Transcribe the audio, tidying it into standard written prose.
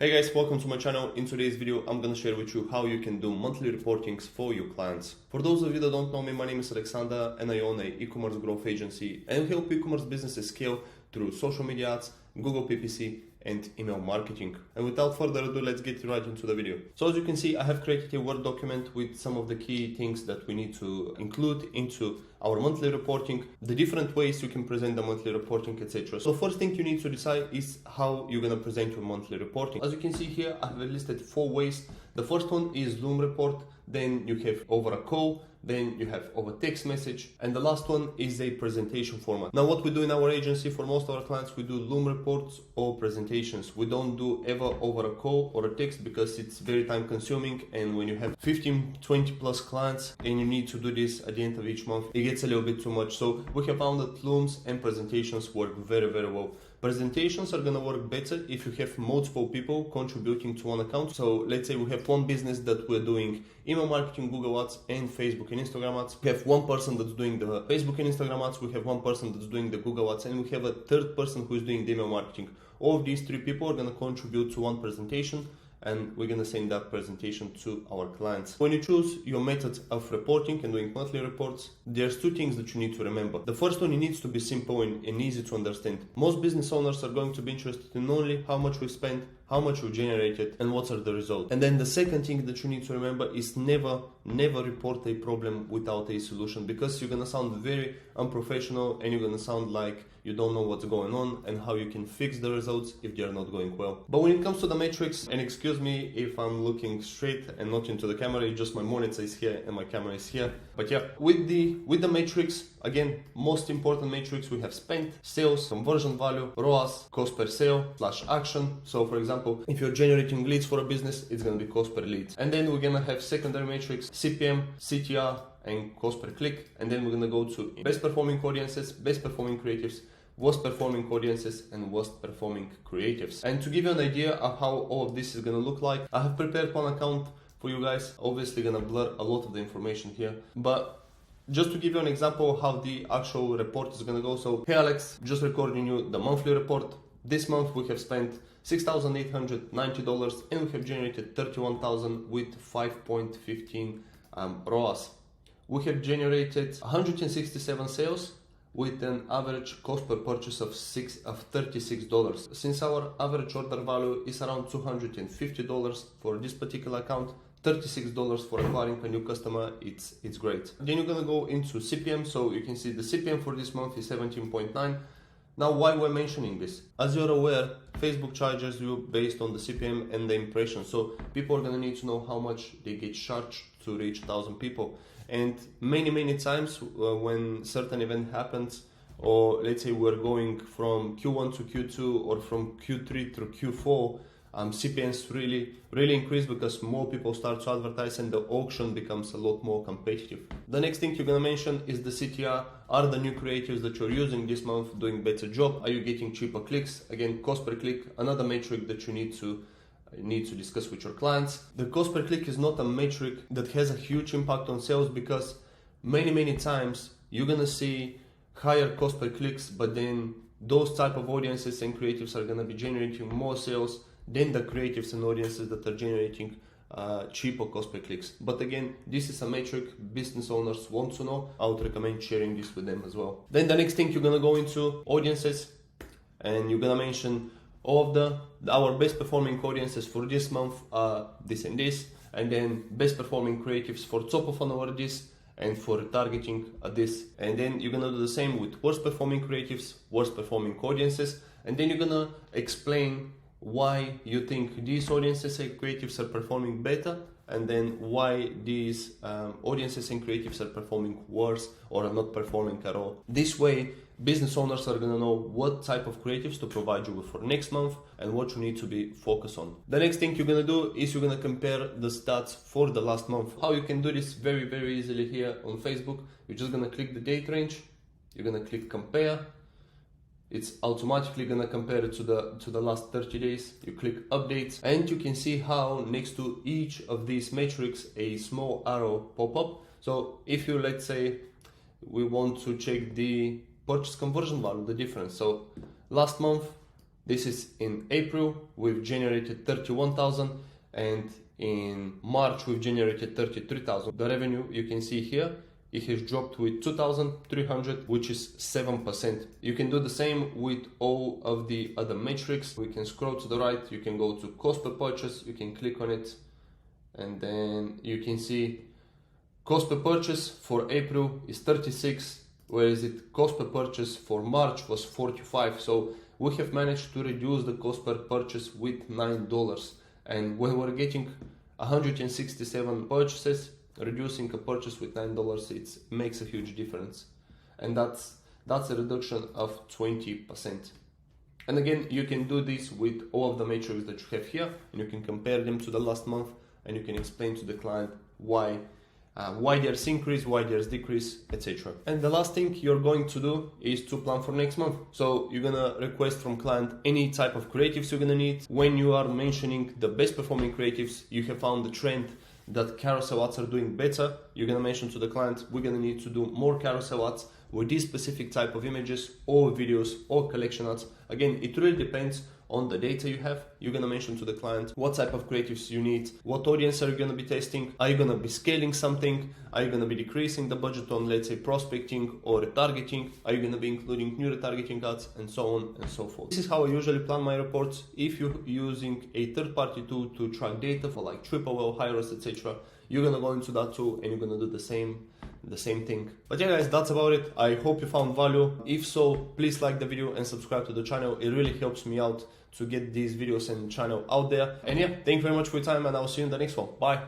Hey guys, welcome to my channel. In today's video, I'm gonna share with you how you can do monthly reportings for your clients. For those of you that don't know me, my name is Alexander and I own an e-commerce growth agency and help e-commerce businesses scale through social media ads, Google PPC, and email marketing. And without further ado, let's get right into the video. So as you can see, I have created a Word document with some of the key things that we need to include into our monthly reporting, the different ways you can present the monthly reporting, etc. So first thing you need to decide is how you're gonna present your monthly reporting. As you can see here, I have listed 4 ways. The first one is Loom report, then you have over a call, then you have over text message, and the last one is a presentation format. Now what we do in our agency for most of our clients, we do Loom reports or presentations. We don't do ever over a call or a text because it's very time consuming, and when you have 15, 20 plus clients and you need to do this at the end of each month, it gets a little bit too much. So we have found that Looms and presentations work very, very well. Presentations are gonna work better if you have multiple people contributing to one account. So let's say we have one business that we're doing email marketing, Google Ads, and Facebook and Instagram ads. We have one person that's doing the Facebook and Instagram ads, we have one person that's doing the Google Ads, and we have a third person who is doing the email marketing. All of these 3 people are gonna contribute to one presentation, and we're gonna send that presentation to our clients. When you choose your method of reporting and doing monthly reports, there's 2 things that you need to remember. The first one, it needs to be simple and easy to understand. Most business owners are going to be interested in only how much we spent, how much we generated, and what are the results. And then the second thing that you need to remember is never report a problem without a solution, because you're gonna sound very unprofessional and you're gonna sound like you don't know what's going on and how you can fix the results if they're not going well. But when it comes to the metrics, and excuse me if I'm looking straight and not into the camera, it's just my monitor is here and my camera is here. But yeah, with the metrics, again, most important metrics, we have spent, sales, conversion value, ROAS, cost per sale / action. So for example, if you're generating leads for a business, it's gonna be cost per lead. And then we're gonna have secondary metrics, CPM, CTR, and cost per click. And then we're gonna go to best performing audiences, best performing creatives, worst performing audiences, and worst performing creatives. And to give you an idea of how all of this is gonna look like, I have prepared one account for you guys. Obviously gonna blur a lot of the information here, but just to give you an example of how the actual report is gonna go. So hey Alex, just recording you the monthly report. This month we have spent $6,890 and we have generated $31,000 with 5.15 ROAS. We have generated 167 sales with an average cost per purchase of $36. Since our average order value is around $250 for this particular account, $36 for acquiring a new customer, it's great. Then you're gonna go into CPM. So you can see the CPM for this month is 17.9. Now, why we're mentioning this? As you're aware, Facebook charges you based on the CPM and the impression. So people are gonna need to know how much they get charged to reach 1,000 people. And many times when certain event happens, or let's say we're going from Q1 to Q2 or from Q3 to Q4, CPMs really increase because more people start to advertise and the auction becomes a lot more competitive. The next thing you're gonna mention is the CTR. Are the new creatives that you're using this month doing better job? Are you getting cheaper clicks? Again, cost per click, another metric that you need to discuss with your clients. The cost per click is not a metric that has a huge impact on sales, because many times you're gonna see higher cost per clicks, but then those type of audiences and creatives are gonna be generating more sales than the creatives and audiences that are generating cheaper cost per clicks. But again, this is a metric business owners want to know. I would recommend sharing this with them as well. Then the next thing, you're gonna go into audiences and you're gonna mention all of our best performing audiences for this month are this and this, and then best performing creatives for top of funnel are this, and for retargeting are this. And then you're gonna do the same with worst performing creatives, worst performing audiences, and then you're gonna explain why you think these audiences and creatives are performing better, and then why these audiences and creatives are performing worse or are not performing at all. This way, business owners are gonna know what type of creatives to provide you with for next month and what you need to be focused on. The next thing you're gonna do is you're gonna compare the stats for the last month. How you can do this very easily here on Facebook. You're just gonna click the date range, you're gonna click compare. It's automatically gonna compare it to the last 30 days. You click updates and you can see how next to each of these metrics a small arrow pop up. So if you, let's say, we want to check the purchase conversion value, the difference. So last month This is in April, we've generated 31,000, and in March we've generated 33,000. The revenue you can see here, it has dropped with 2,300, which is 7%. You can do the same with all of the other metrics. We can scroll to the right, you can go to cost per purchase, you can click on it, and then you can see cost per purchase for April is 36, whereas cost per purchase for March was 45. So we have managed to reduce the cost per purchase with $9. And when we're getting 167 purchases, reducing a purchase with $9, it makes a huge difference. And that's a reduction of 20%. And again, you can do this with all of the metrics that you have here, and you can compare them to the last month, and you can explain to the client why there's increase, why there's decrease, etc. And the last thing you're going to do is to plan for next month. So you're gonna request from client any type of creatives you're gonna need. When you are mentioning the best performing creatives, you have found the trend that carousel ads are doing better, you're gonna mention to the client, we're gonna need to do more carousel ads with this specific type of images or videos or collection ads. Again, it really depends on the data you have. You're gonna mention to the client what type of creatives you need, what audience are you gonna be testing, are you gonna be scaling something, are you gonna be decreasing the budget on, let's say, prospecting or retargeting, are you gonna be including new retargeting ads, and so on and so forth. This is how I usually plan my reports. If you're using a third-party tool to track data for like Triple, Hyros, etc., you're gonna go into that tool and you're gonna do the same thing. But yeah guys, that's about it. I hope you found value. If so, please like the video and subscribe to the channel. It really helps me out to get these videos and channel out there. And yeah, thank you very much for your time, and I'll see you in the next one. Bye.